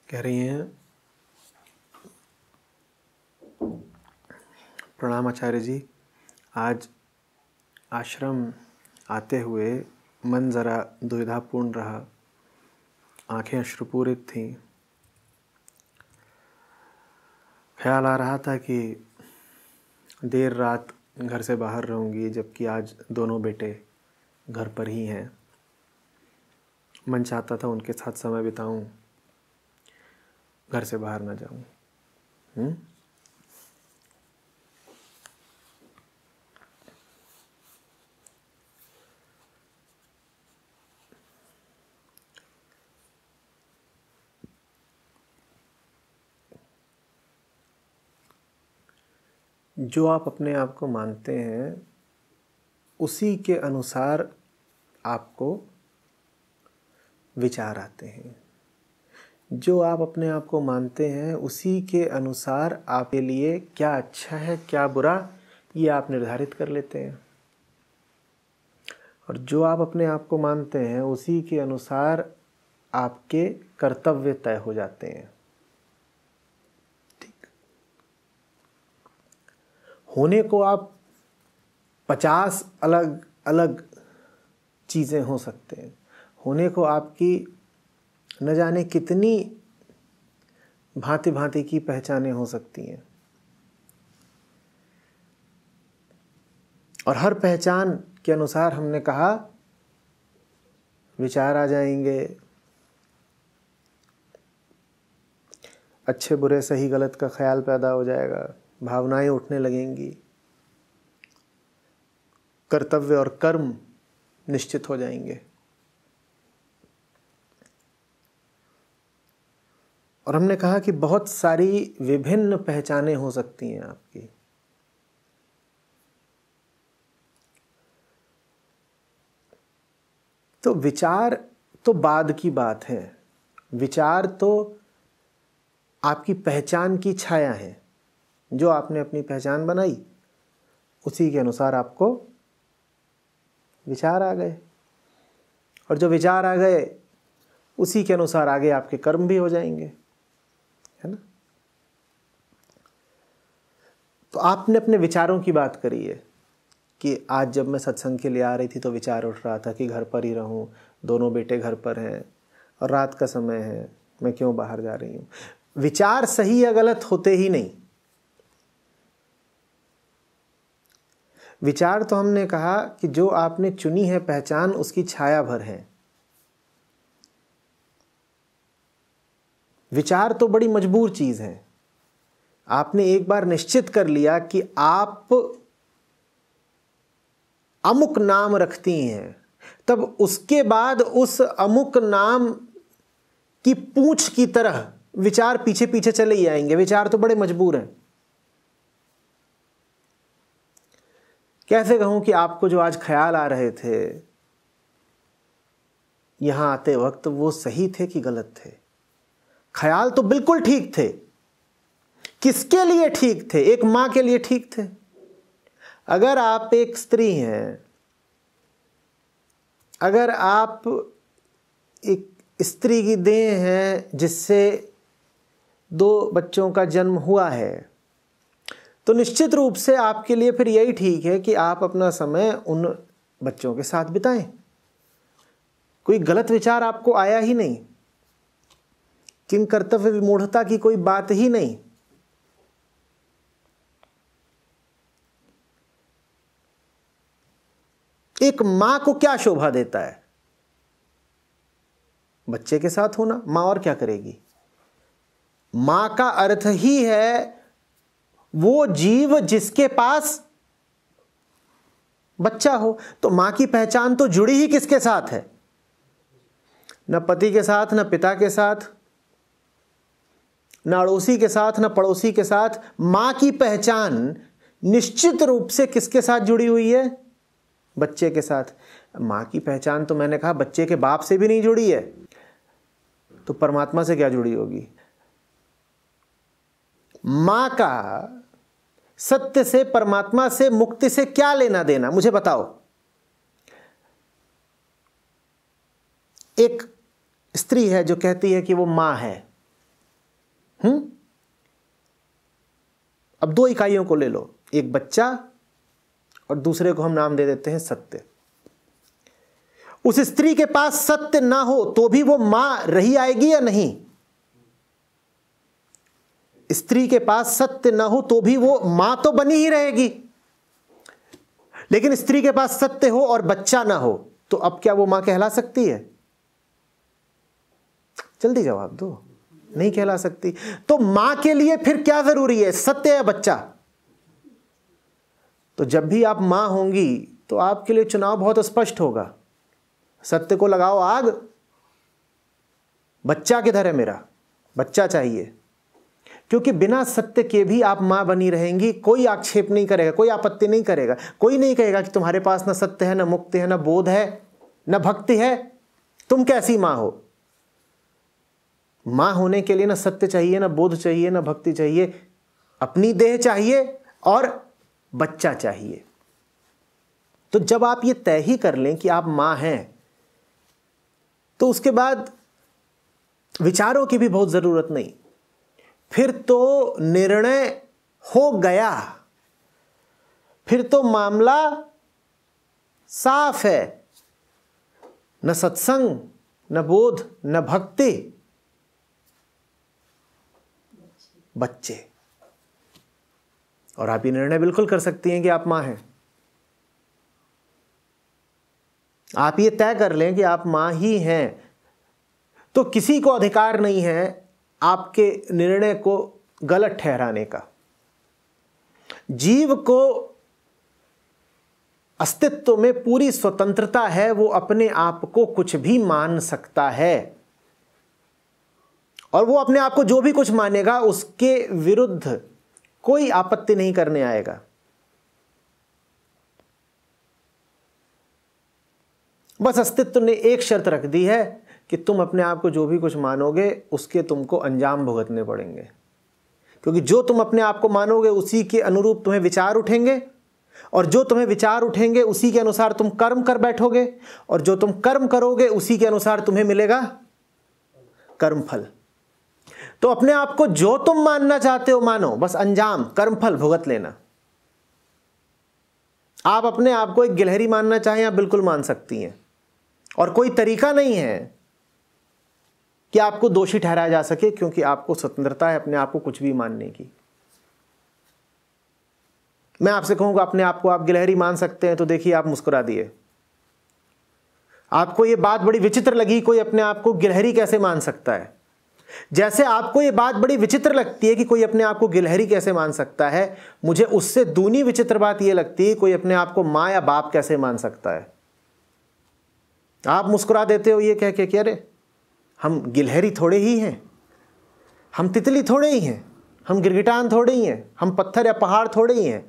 कह रही हैं, प्रणाम आचार्य जी। आज आश्रम आते हुए मन ज़रा दुविधापूर्ण रहा, आंखें अश्रुपूरित थीं। ख्याल आ रहा था कि देर रात घर से बाहर रहूँगी, जबकि आज दोनों बेटे घर पर ही हैं। मन चाहता था उनके साथ समय बिताऊं, घर से बाहर ना जाऊं। जो आप अपने आप को मानते हैं उसी के अनुसार आपको विचार आते हैं। जो आप अपने आप को मानते हैं उसी के अनुसार आपके लिए क्या अच्छा है क्या बुरा, ये आप निर्धारित कर लेते हैं। और जो आप अपने आप को मानते हैं उसी के अनुसार आपके कर्तव्य तय हो जाते हैं। ठीक। होने को आप 50 अलग अलग चीज़ें हो सकते हैं। होने को आपकी न जाने कितनी भांति भांति की पहचानें हो सकती हैं, और हर पहचान के अनुसार हमने कहा विचार आ जाएंगे, अच्छे बुरे सही गलत का ख्याल पैदा हो जाएगा, भावनाएं उठने लगेंगी, कर्तव्य और कर्म निश्चित हो जाएंगे। और हमने कहा कि बहुत सारी विभिन्न पहचानें हो सकती हैं आपकी। तो विचार तो बाद की बात है, विचार तो आपकी पहचान की छाया है। जो आपने अपनी पहचान बनाई उसी के अनुसार आपको विचार आ गए, और जो विचार आ गए उसी के अनुसार आगे आपके कर्म भी हो जाएंगे, है ना। तो आपने अपने विचारों की बात करी है कि आज जब मैं सत्संग के लिए आ रही थी तो विचार उठ रहा था कि घर पर ही रहूं, दोनों बेटे घर पर हैं और रात का समय है, मैं क्यों बाहर जा रही हूं। विचार सही या गलत होते ही नहीं। विचार तो हमने कहा कि जो आपने चुनी है पहचान उसकी छाया भर है। विचार तो बड़ी मजबूर चीज है। आपने एक बार निश्चित कर लिया कि आप अमुक नाम रखती हैं, तब उसके बाद उस अमुक नाम की पूंछ की तरह विचार पीछे पीछे चले ही आएंगे। विचार तो बड़े मजबूर हैं। कैसे कहूं कि आपको जो आज ख्याल आ रहे थे यहां आते वक्त, वो सही थे कि गलत थे। ख्याल तो बिल्कुल ठीक थे। किसके लिए ठीक थे? एक मां के लिए ठीक थे। अगर आप एक स्त्री हैं, अगर आप एक स्त्री की देह हैं जिससे 2 बच्चों का जन्म हुआ है, तो निश्चित रूप से आपके लिए फिर यही ठीक है कि आप अपना समय उन बच्चों के साथ बिताएं। कोई गलत विचार आपको आया ही नहीं, किंग कर्तव्य विमूढ़ता की कोई बात ही नहीं। एक मां को क्या शोभा देता है? बच्चे के साथ होना। मां और क्या करेगी? मां का अर्थ ही है वो जीव जिसके पास बच्चा हो। तो मां की पहचान तो जुड़ी ही किसके साथ है? न पति के साथ, न पिता के साथ, न अड़ोसी के साथ, न पड़ोसी के साथ। मां की पहचान निश्चित रूप से किसके साथ जुड़ी हुई है? बच्चे के साथ। मां की पहचान तो मैंने कहा बच्चे के बाप से भी नहीं जुड़ी है, तो परमात्मा से क्या जुड़ी होगी? मां का सत्य से, परमात्मा से, मुक्ति से क्या लेना देना, मुझे बताओ। एक स्त्री है जो कहती है कि वो मां है, अब दो इकाइयों को ले लो, एक बच्चा और दूसरे को हम नाम दे देते हैं सत्य। उस स्त्री के पास सत्य ना हो तो भी वो मां रही आएगी या नहीं? स्त्री के पास सत्य ना हो तो भी वो मां तो बनी ही रहेगी। लेकिन स्त्री के पास सत्य हो और बच्चा ना हो तो अब क्या वो मां कहला सकती है? जल्दी जवाब दो। नहीं कहला सकती। तो मां के लिए फिर क्या जरूरी है, सत्य या बच्चा? तो जब भी आप मां होंगी तो आपके लिए चुनाव बहुत स्पष्ट होगा। सत्य को लगाओ आग, बच्चा किधर है मेरा? बच्चा चाहिए। क्योंकि बिना सत्य के भी आप मां बनी रहेंगी, कोई आक्षेप नहीं करेगा, कोई आपत्ति नहीं करेगा, कोई नहीं कहेगा कि तुम्हारे पास ना सत्य है, ना मुक्ति है, ना बोध है, ना भक्ति है, तुम कैसी मां हो? मां होने के लिए ना सत्य चाहिए, ना बोध चाहिए, ना भक्ति चाहिए, अपनी देह चाहिए और बच्चा चाहिए। तो जब आप ये तय ही कर लें कि आप मां हैं तो उसके बाद विचारों की भी बहुत जरूरत नहीं। फिर तो निर्णय हो गया, फिर तो मामला साफ है। न सत्संग, न बोध, न भक्ति, बच्चे। और आप ये निर्णय बिल्कुल कर सकती हैं कि आप मां हैं। आप ये तय कर लें कि आप मां ही हैं तो किसी को अधिकार नहीं है आपके निर्णय को गलत ठहराने का। जीव को अस्तित्व में पूरी स्वतंत्रता है, वो अपने आप को कुछ भी मान सकता है और वो अपने आप को जो भी कुछ मानेगा उसके विरुद्ध कोई आपत्ति नहीं करने आएगा। बस अस्तित्व ने एक शर्त रख दी है कि तुम अपने आप को जो भी कुछ मानोगे उसके तुमको अंजाम भुगतने पड़ेंगे। क्योंकि जो तुम अपने आप को मानोगे उसी के अनुरूप तुम्हें विचार उठेंगे और जो तुम्हें विचार उठेंगे उसी के अनुसार तुम कर्म कर बैठोगे और जो तुम कर्म करोगे उसी के अनुसार तुम्हें मिलेगा कर्मफल। तो अपने आप को जो तुम मानना चाहते हो मानो, बस अंजाम कर्मफल भुगत लेना। आप अपने आप को एक गिलहरी मानना चाहें आप बिल्कुल मान सकती हैं और कोई तरीका नहीं है कि आपको दोषी ठहराया जा सके, क्योंकि आपको स्वतंत्रता है अपने आप को कुछ भी मानने की। मैं आपसे कहूंगा अपने आप को आप गिलहरी मान सकते हैं तो देखिए आप मुस्कुरा दिए। आपको यह बात बड़ी विचित्र लगी, कोई अपने आप को गिलहरी कैसे मान सकता है? जैसे आपको यह बात बड़ी विचित्र लगती है कि कोई अपने आप को गिलहरी कैसे मान सकता है, मुझे उससे दूनी विचित्र बात यह लगती है कोई अपने आप को मां या बाप कैसे मान सकता है। आप मुस्कुरा देते हो ये कह के कि अरे हम गिलहरी थोड़े ही हैं, हम तितली थोड़े ही हैं, हम गिरगिटान थोड़े ही हैं, हम पत्थर या पहाड़ थोड़े ही हैं।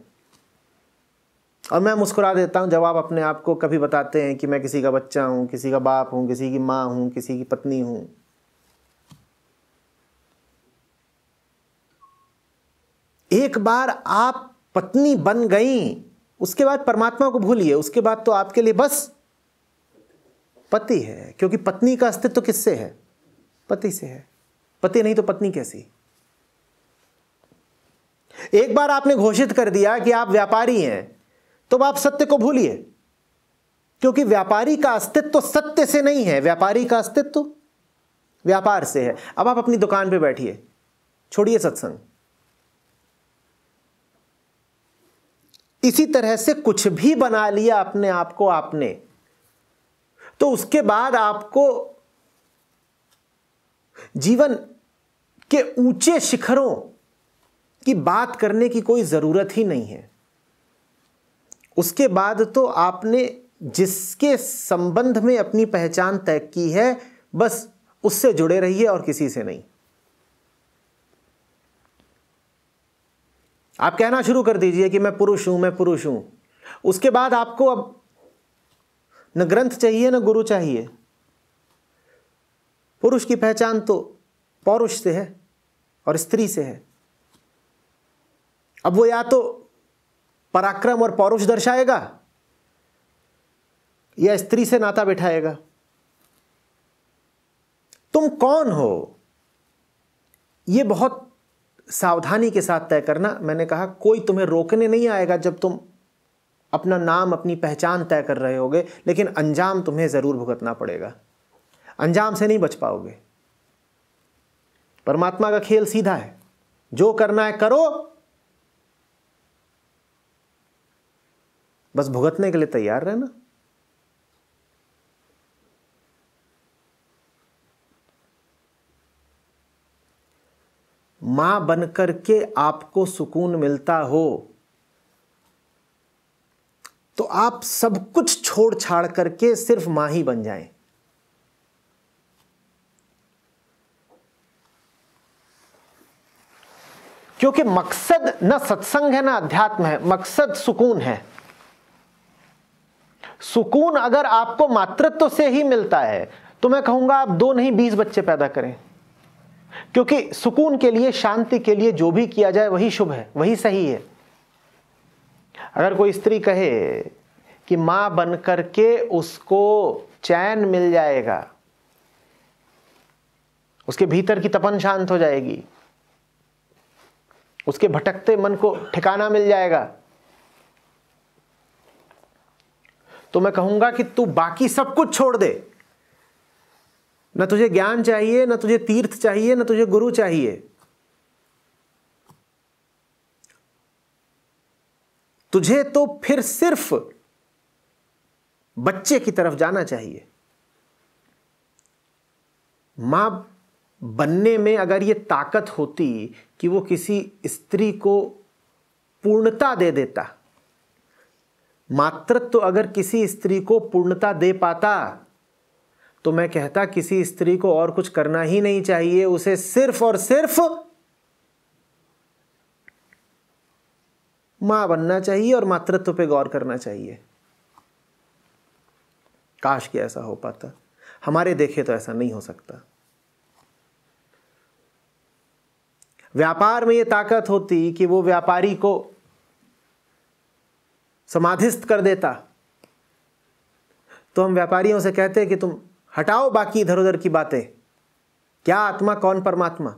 और मैं मुस्कुरा देता हूं जब आप अपने आप को कभी बताते हैं कि मैं किसी का बच्चा हूं, किसी का बाप हूं, किसी की मां हूं, किसी की पत्नी हूं। एक बार आप पत्नी बन गई, उसके बाद परमात्मा को भूलिए, उसके बाद तो आपके लिए बस पति है। क्योंकि पत्नी का अस्तित्व किससे है? पति से है। पति नहीं तो पत्नी कैसी? एक बार आपने घोषित कर दिया कि आप व्यापारी हैं तो आप सत्य को भूलिए, क्योंकि व्यापारी का अस्तित्व सत्य से नहीं है, व्यापारी का अस्तित्व व्यापार से है। अब आप अपनी दुकान पे बैठिए, छोड़िए सत्संग। इसी तरह से कुछ भी बना लिया अपने आप को आपने, तो उसके बाद आपको जीवन के ऊंचे शिखरों की बात करने की कोई जरूरत ही नहीं है। उसके बाद तो आपने जिसके संबंध में अपनी पहचान तय की है बस उससे जुड़े रहिए और किसी से नहीं। आप कहना शुरू कर दीजिए कि मैं पुरुष हूं, मैं पुरुष हूं। उसके बाद आपको अब न ग्रंथ चाहिए न गुरु चाहिए। पुरुष की पहचान तो पौरुष से है और स्त्री से है। अब वो या तो पराक्रम और पौरुष दर्शाएगा या स्त्री से नाता बिठाएगा। तुम कौन हो ये बहुत सावधानी के साथ तय करना। मैंने कहा कोई तुम्हें रोकने नहीं आएगा जब तुम अपना नाम, अपनी पहचान तय कर रहे होगे, लेकिन अंजाम तुम्हें जरूर भुगतना पड़ेगा, अंजाम से नहीं बच पाओगे। परमात्मा का खेल सीधा है, जो करना है करो, बस भुगतने के लिए तैयार रहना। मां बनकर के आपको सुकून मिलता हो तो आप सब कुछ छोड़ छाड़ करके सिर्फ मां ही बन जाएं। क्योंकि मकसद न सत्संग है ना अध्यात्म है, मकसद सुकून है। सुकून अगर आपको मातृत्व से ही मिलता है तो मैं कहूंगा आप 2 नहीं 20 बच्चे पैदा करें, क्योंकि सुकून के लिए, शांति के लिए जो भी किया जाए वही शुभ है, वही सही है। अगर कोई स्त्री कहे कि मां बन करके उसको चैन मिल जाएगा, उसके भीतर की तपन शांत हो जाएगी, उसके भटकते मन को ठिकाना मिल जाएगा, तो मैं कहूंगा कि तू बाकी सब कुछ छोड़ दे। न तुझे ज्ञान चाहिए, न तुझे तीर्थ चाहिए, न तुझे गुरु चाहिए। तुझे तो फिर सिर्फ बच्चे की तरफ जाना चाहिए। मां बनने में अगर ये ताकत होती कि वो किसी स्त्री को पूर्णता दे देता, मातृत्व अगर किसी स्त्री को पूर्णता दे पाता, तो मैं कहता किसी स्त्री को और कुछ करना ही नहीं चाहिए, उसे सिर्फ और सिर्फ मां बनना चाहिए और मातृत्व पे गौर करना चाहिए। काश कि ऐसा हो पाता। हमारे देखे तो ऐसा नहीं हो सकता। व्यापार में यह ताकत होती कि वो व्यापारी को समाधिस्थ कर देता, तो हम व्यापारियों से कहते हैं कि तुम हटाओ बाकी इधर उधर की बातें, क्या आत्मा कौन परमात्मा,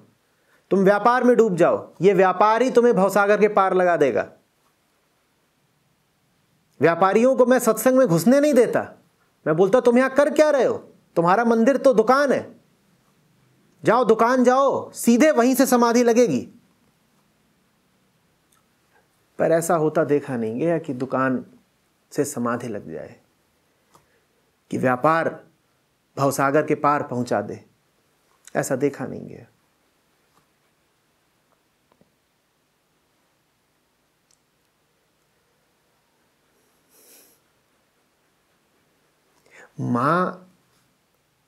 तुम व्यापार में डूब जाओ, ये व्यापार ही तुम्हें भवसागर के पार लगा देगा। व्यापारियों को मैं सत्संग में घुसने नहीं देता। मैं बोलता तुम यहां कर क्या रहे हो, तुम्हारा मंदिर तो दुकान है, जाओ दुकान जाओ, सीधे वहीं से समाधि लगेगी। पर ऐसा होता देखा नहीं गया कि दुकान से समाधि लग जाए, कि व्यापार भवसागर के पार पहुंचा दे, ऐसा देखा नहीं गया। मां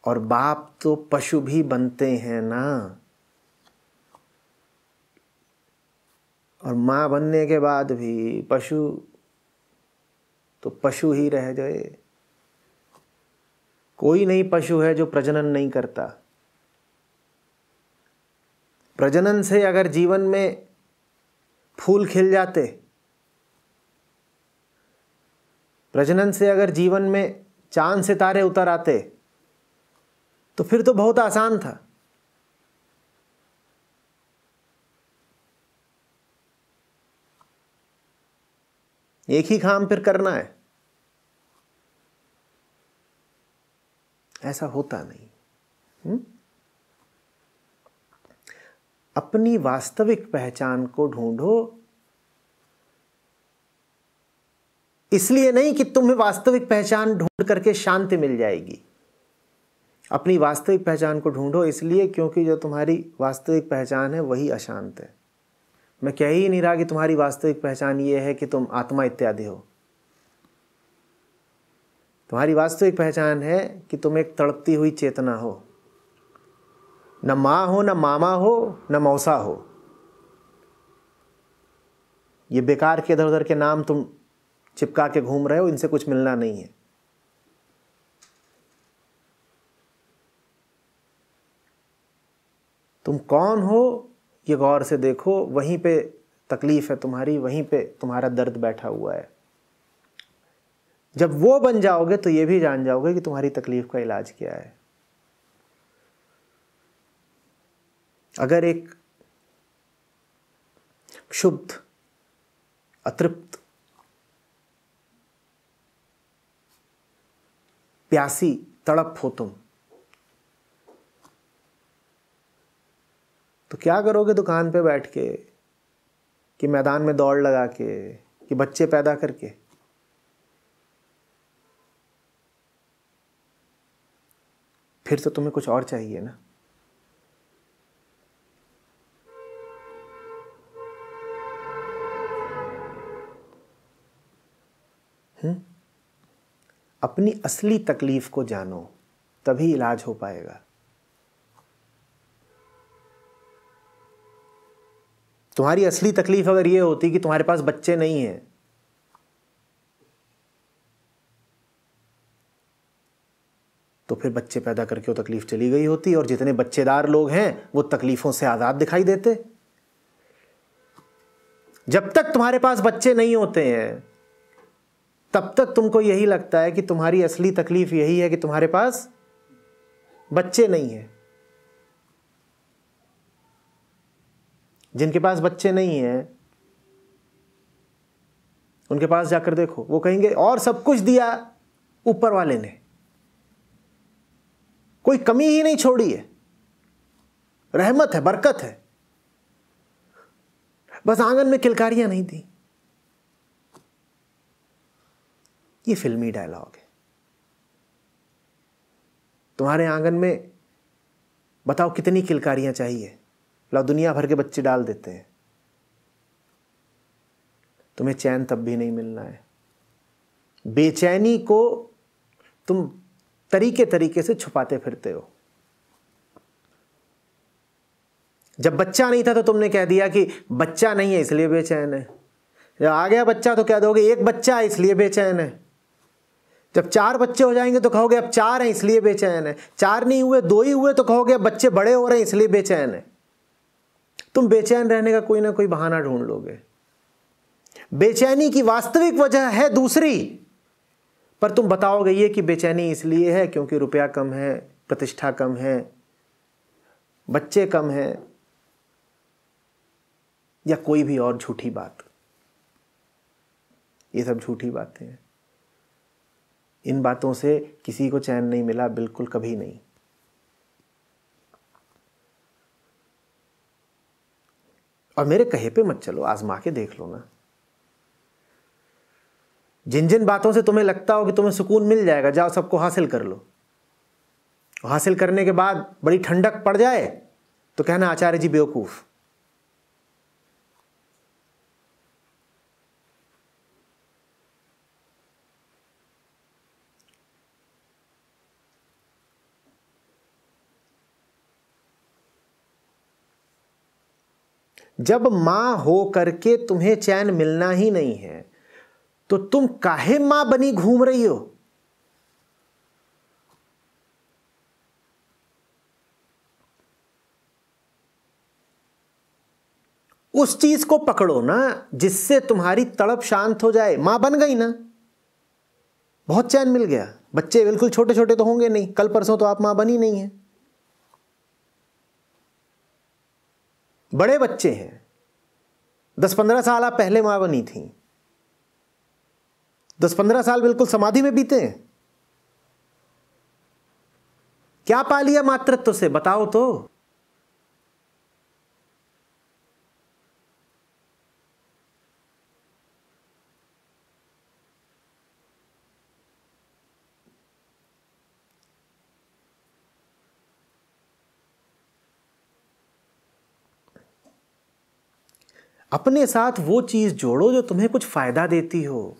और बाप तो पशु भी बनते हैं ना, और मां बनने के बाद भी पशु तो पशु ही रह गए। कोई नहीं पशु है जो प्रजनन नहीं करता। प्रजनन से अगर जीवन में फूल खिल जाते, प्रजनन से अगर जीवन में चांद सितारे उतर आते, तो फिर तो बहुत आसान था। एक ही काम फिर करना है, ऐसा होता नहीं। अपनी वास्तविक पहचान को ढूंढो, इसलिए नहीं कि तुम्हें वास्तविक पहचान ढूंढ करके शांति मिल जाएगी। अपनी वास्तविक पहचान को ढूंढो इसलिए क्योंकि जो तुम्हारी वास्तविक पहचान है वही अशांत है। मैं कह ही नहीं रहा कि तुम्हारी वास्तविक पहचान ये है कि तुम आत्मा इत्यादि हो। तुम्हारी वास्तविक पहचान है कि तुम एक तड़पती हुई चेतना हो, न माँ हो, न मामा हो, न मौसा हो। ये बेकार के इधर उधर के नाम तुम चिपका के घूम रहे हो, इनसे कुछ मिलना नहीं है। तुम कौन हो ये गौर से देखो, वहीं पे तकलीफ है तुम्हारी, वहीं पे तुम्हारा दर्द बैठा हुआ है। जब वो बन जाओगे तो ये भी जान जाओगे कि तुम्हारी तकलीफ का इलाज क्या है। अगर एक क्षुब्ध, अतृप्त, प्यासी, तड़प हो तुम, तो क्या करोगे दुकान पे बैठ के, कि मैदान में दौड़ लगा के, कि बच्चे पैदा करके? फिर तो तुम्हें कुछ और चाहिए ना। अपनी असली तकलीफ को जानो, तभी इलाज हो पाएगा। तुम्हारी असली तकलीफ अगर ये होती कि तुम्हारे पास बच्चे नहीं हैं, तो फिर बच्चे पैदा करके वो तकलीफ चली गई होती, और जितने बच्चेदार लोग हैं वो तकलीफों से आजाद दिखाई देते। जब तक तुम्हारे पास बच्चे नहीं होते हैं तब तक तुमको यही लगता है कि तुम्हारी असली तकलीफ यही है कि तुम्हारे पास बच्चे नहीं हैं। जिनके पास बच्चे नहीं हैं उनके पास जाकर देखो, वो कहेंगे और सब कुछ दिया ऊपर वाले ने, कोई कमी ही नहीं छोड़ी है, रहमत है, बरकत है, बस आंगन में किलकारियां नहीं दी। ये फिल्मी डायलॉग है। तुम्हारे आंगन में बताओ कितनी किलकारियां चाहिए, ला दुनिया भर के बच्चे डाल देते हैं, तुम्हें चैन तब भी नहीं मिलना है। बेचैनी को तुम तरीके तरीके से छुपाते फिरते हो। जब बच्चा नहीं था तो तुमने कह दिया कि बच्चा नहीं है इसलिए बेचैन है। जब आ गया बच्चा तो कह दोगे एक बच्चा है इसलिए बेचैन है। जब 4 बच्चे हो जाएंगे तो कहोगे अब 4 हैं इसलिए बेचैन है। 4 नहीं हुए, 2 ही हुए तो कहोगे अब बच्चे बड़े हो रहे हैं इसलिए बेचैन है। तुम बेचैन रहने का कोई ना कोई बहाना ढूंढ लोगे। बेचैनी की वास्तविक वजह है दूसरी, पर तुम बताओगे ये कि बेचैनी इसलिए है क्योंकि रुपया कम है, प्रतिष्ठा कम है, बच्चे कम है, या कोई भी और झूठी बात। ये सब झूठी बातें हैं। इन बातों से किसी को चैन नहीं मिला, बिल्कुल कभी नहीं। और मेरे कहे पे मत चलो, आजमा के देख लो ना। जिन जिन बातों से तुम्हें लगता हो कि तुम्हें सुकून मिल जाएगा, जाओ सबको हासिल कर लो। हासिल करने के बाद बड़ी ठंडक पड़ जाए तो कहना आचार्य जी बेवकूफ। जब मां हो करके तुम्हें चैन मिलना ही नहीं है तो तुम काहे मां बनी घूम रही हो? उस चीज को पकड़ो ना जिससे तुम्हारी तड़प शांत हो जाए। मां बन गई ना, बहुत चैन मिल गया। बच्चे बिल्कुल छोटे छोटे तो होंगे नहीं, कल परसों तो आप मां बनी नहीं है। बड़े बच्चे हैं, 10-15 साल आप पहले मां बनी थी, 10-15 साल बिल्कुल समाधि में बीते हैं। क्या पा लिया मातृत्व से, बताओ तो। अपने साथ वो चीज जोड़ो जो तुम्हें कुछ फायदा देती हो।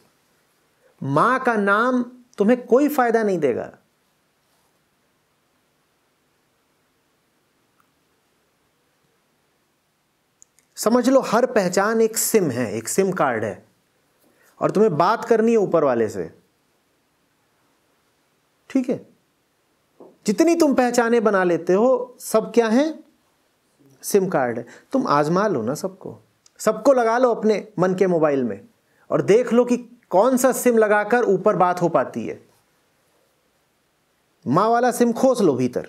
मां का नाम तुम्हें कोई फायदा नहीं देगा। समझ लो हर पहचान एक सिम है, एक सिम कार्ड है, और तुम्हें बात करनी है ऊपर वाले से। ठीक है, जितनी तुम पहचाने बना लेते हो सब क्या है, सिम कार्ड है। तुम आजमा लो ना सबको लगा लो अपने मन के मोबाइल में और देख लो कि कौन सा सिम लगाकर ऊपर बात हो पाती है। मां वाला सिम खोस लो भीतर,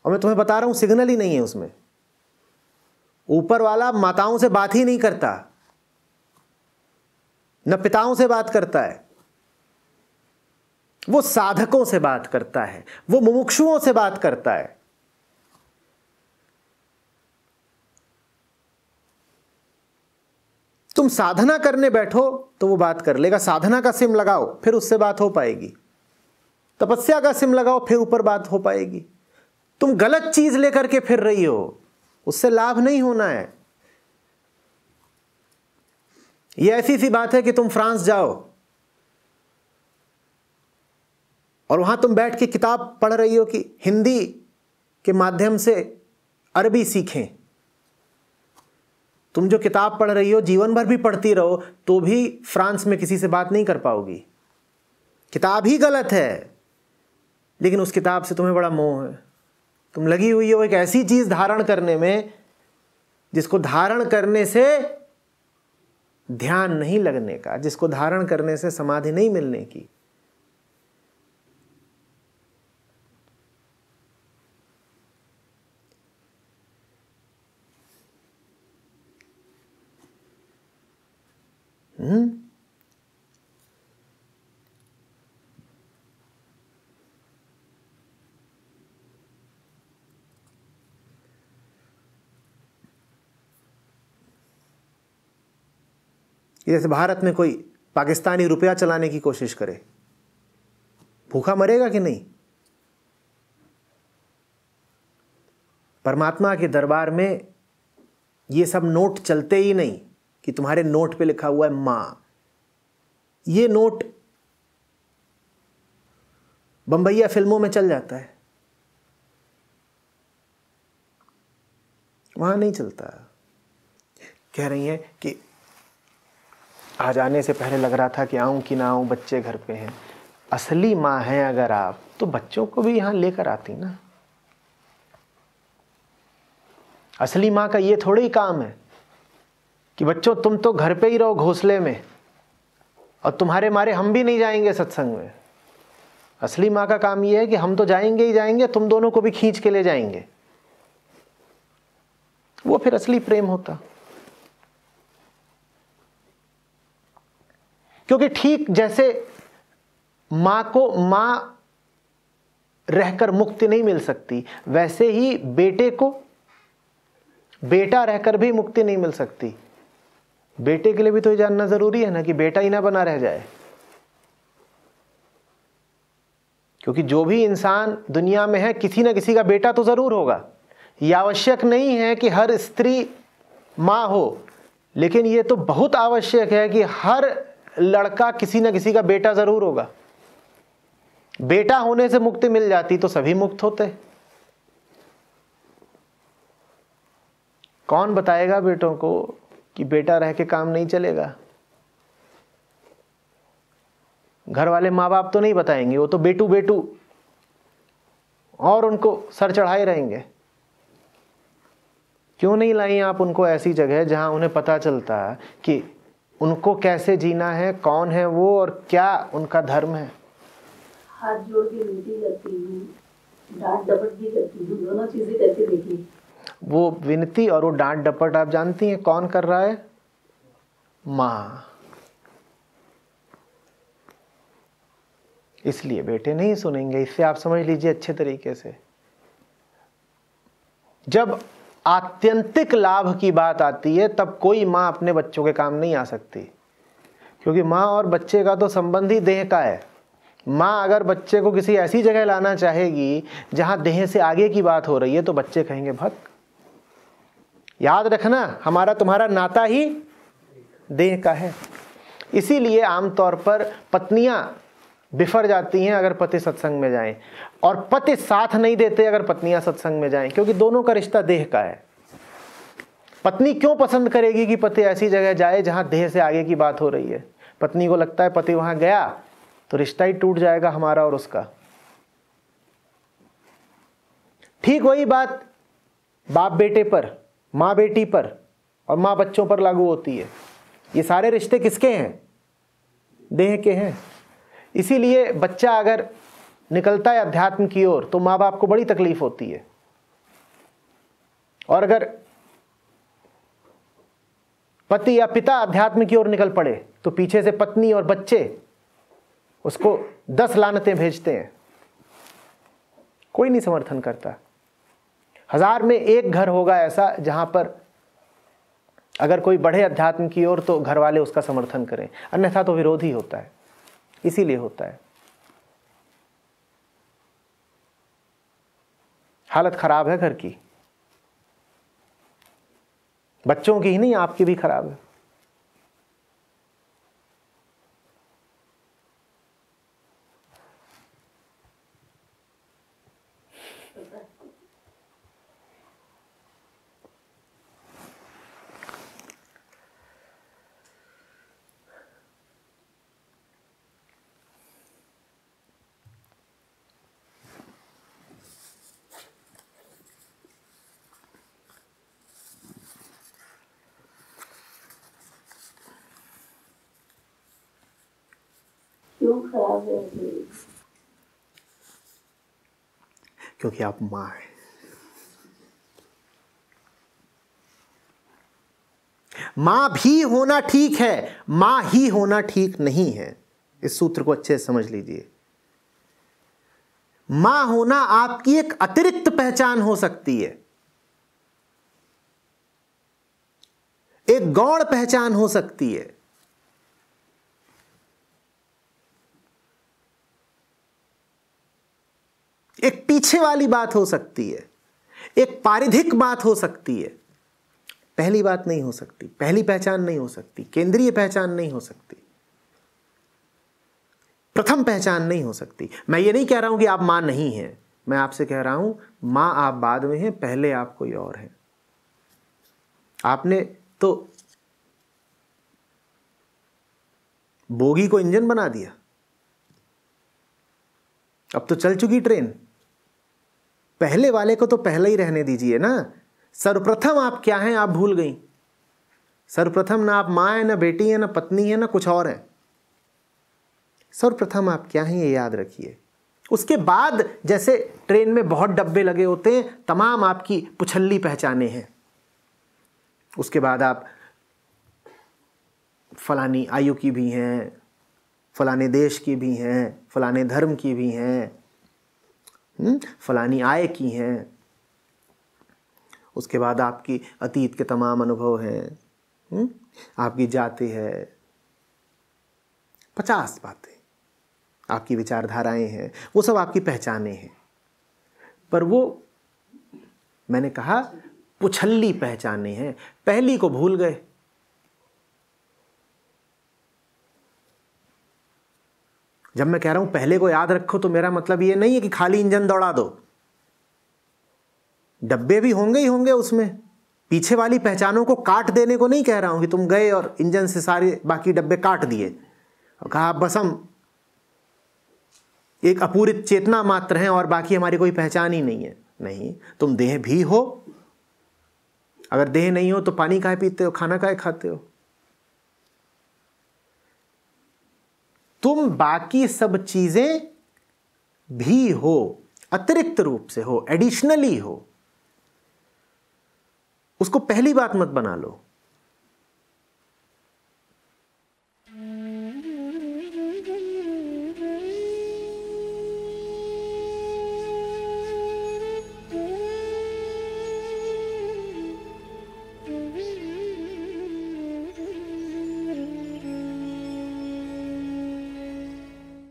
और मैं तुम्हें बता रहा हूं सिग्नल ही नहीं है उसमें। ऊपर वाला माताओं से बात ही नहीं करता, न पिताओं से बात करता है, वो साधकों से बात करता है, वो मुमुक्षुओं से बात करता है। तुम साधना करने बैठो तो वो बात कर लेगा। साधना का सिम लगाओ फिर उससे बात हो पाएगी। तपस्या का सिम लगाओ फिर ऊपर बात हो पाएगी। तुम गलत चीज लेकर के फिर रही हो, उससे लाभ नहीं होना है। यह ऐसी सी बात है कि तुम फ्रांस जाओ और वहां तुम बैठ के किताब पढ़ रही हो कि हिंदी के माध्यम से अरबी सीखें। तुम जो किताब पढ़ रही हो जीवन भर भी पढ़ती रहो तो भी फ्रांस में किसी से बात नहीं कर पाओगी। किताब ही गलत है, लेकिन उस किताब से तुम्हें बड़ा मोह है। तुम लगी हुई हो एक ऐसी चीज धारण करने में जिसको धारण करने से ध्यान नहीं लगने का, जिसको धारण करने से समाधि नहीं मिलने की। जैसे भारत में कोई पाकिस्तानी रुपया चलाने की कोशिश करे, भूखा मरेगा कि नहीं? परमात्मा के दरबार में ये सब नोट चलते ही नहीं कि तुम्हारे नोट पे लिखा हुआ है मां। ये नोट बंबईया फिल्मों में चल जाता है, वहां नहीं चलता। कह रही हैं कि आज आने से पहले लग रहा था कि आऊं कि ना आऊं, बच्चे घर पे हैं। असली मां है अगर आप, तो बच्चों को भी यहां लेकर आती ना। असली मां का ये थोड़ा ही काम है कि बच्चों तुम तो घर पे ही रहो घोंसले में, और तुम्हारे मारे हम भी नहीं जाएंगे सत्संग में। असली मां का काम ये है कि हम तो जाएंगे ही जाएंगे, तुम दोनों को भी खींच के ले जाएंगे। वो फिर असली प्रेम होता। क्योंकि ठीक जैसे मां को मां रहकर मुक्ति नहीं मिल सकती, वैसे ही बेटे को बेटा रहकर भी मुक्ति नहीं मिल सकती। बेटे के लिए भी तो ये जानना जरूरी है ना कि बेटा ही ना बना रह जाए। क्योंकि जो भी इंसान दुनिया में है, किसी ना किसी का बेटा तो जरूर होगा। यह आवश्यक नहीं है कि हर स्त्री मां हो, लेकिन यह तो बहुत आवश्यक है कि हर लड़का किसी ना किसी का बेटा जरूर होगा। बेटा होने से मुक्ति मिल जाती तो सभी मुक्त होते। कौन बताएगा बेटों को कि बेटा रह के काम नहीं चलेगा? घर वाले माँ बाप तो नहीं बताएंगे, वो तो बेटू बेटू और उनको सर चढ़ाए रहेंगे। क्यों नहीं लाई आप उनको ऐसी जगह जहां उन्हें पता चलता कि उनको कैसे जीना है, कौन है वो और क्या उनका धर्म है। हाथ जोड़ के विनती करती हूँ, डांट डपट भी करती हूँ, दोनों चीजें करके देखी। वो विनती और वो डांट डपट आप जानती हैं कौन कर रहा है? माँ। इसलिए बेटे नहीं सुनेंगे। इससे आप समझ लीजिए अच्छे तरीके से, जब आत्यंतिक लाभ की बात आती है तब कोई माँ अपने बच्चों के काम नहीं आ सकती। क्योंकि माँ और बच्चे का तो संबंध ही देह का है। माँ अगर बच्चे को किसी ऐसी जगह लाना चाहेगी जहां देह से आगे की बात हो रही है तो बच्चे कहेंगे भग। याद रखना, हमारा तुम्हारा नाता ही देह का है। इसीलिए आमतौर पर पत्नियां बिफर जाती हैं अगर पति सत्संग में जाएं, और पति साथ नहीं देते अगर पत्नियां सत्संग में जाएं, क्योंकि दोनों का रिश्ता देह का है। पत्नी क्यों पसंद करेगी कि पति ऐसी जगह जाए जहां देह से आगे की बात हो रही है? पत्नी को लगता है पति वहां गया तो रिश्ता ही टूट जाएगा हमारा और उसका। ठीक वही बात बाप बेटे पर, माँ बेटी पर और माँ बच्चों पर लागू होती है। ये सारे रिश्ते किसके हैं? देह के हैं। इसीलिए बच्चा अगर निकलता है अध्यात्म की ओर तो माँ बाप को बड़ी तकलीफ होती है, और अगर पति या पिता अध्यात्म की ओर निकल पड़े तो पीछे से पत्नी और बच्चे उसको 10 लानतें भेजते हैं, कोई नहीं समर्थन करता। 1000 में 1 घर होगा ऐसा जहां पर अगर कोई बढ़े अध्यात्म की ओर तो घर वाले उसका समर्थन करें, अन्यथा तो विरोध ही होता है। इसीलिए होता है। हालत खराब है घर की, बच्चों की ही नहीं, आपकी भी खराब है। क्यों खराब है? क्योंकि आप मां हैं। मां भी होना ठीक है, मां ही होना ठीक नहीं है। इस सूत्र को अच्छे से समझ लीजिए। मां होना आपकी एक अतिरिक्त पहचान हो सकती है, एक गौण पहचान हो सकती है, एक पीछे वाली बात हो सकती है, एक पारिधिक बात हो सकती है। पहली बात नहीं हो सकती, पहली पहचान नहीं हो सकती, केंद्रीय पहचान नहीं हो सकती, प्रथम पहचान नहीं हो सकती। मैं ये नहीं कह रहा हूं कि आप मां नहीं हैं, मैं आपसे कह रहा हूं मां आप बाद में हैं, पहले आप कोई और हैं। आपने तो बोगी को इंजन बना दिया, अब तो चल चुकी ट्रेन। पहले वाले को तो पहले ही रहने दीजिए ना। सर्वप्रथम आप क्या हैं आप भूल गई। सर्वप्रथम ना आप मां है, ना बेटी है, ना पत्नी है, ना कुछ और है। सर्वप्रथम आप क्या हैं ये याद रखिए। उसके बाद जैसे ट्रेन में बहुत डब्बे लगे होते हैं, तमाम आपकी पुछल्ली पहचाने हैं। उसके बाद आप फलानी आयु की भी हैं, फलाने देश की भी हैं, फलाने धर्म की भी हैं, फलानी आय की हैं। उसके बाद आपकी अतीत के तमाम अनुभव हैं, आपकी जाति है, 50 बातें, आपकी विचारधाराएं हैं, वो सब आपकी पहचाने हैं। पर वो मैंने कहा पुछल्ली पहचाने हैं, पहली को भूल गए। जब मैं कह रहा हूं पहले को याद रखो तो मेरा मतलब ये नहीं है कि खाली इंजन दौड़ा दो। डब्बे भी होंगे ही होंगे उसमें, पीछे वाली पहचानों को काट देने को नहीं कह रहा हूं कि तुम गए और इंजन से सारे बाकी डब्बे काट दिए और कहा बस हम एक अपूरित चेतना मात्र हैं और बाकी हमारी कोई पहचान ही नहीं है। नहीं, तुम देह भी हो। अगर देह नहीं हो तो पानी काहे पीते हो, खाना काहे खाते हो? तुम बाकी सब चीजें भी हो, अतिरिक्त रूप से हो, एडिशनली हो। उसको पहली बात मत बना लो।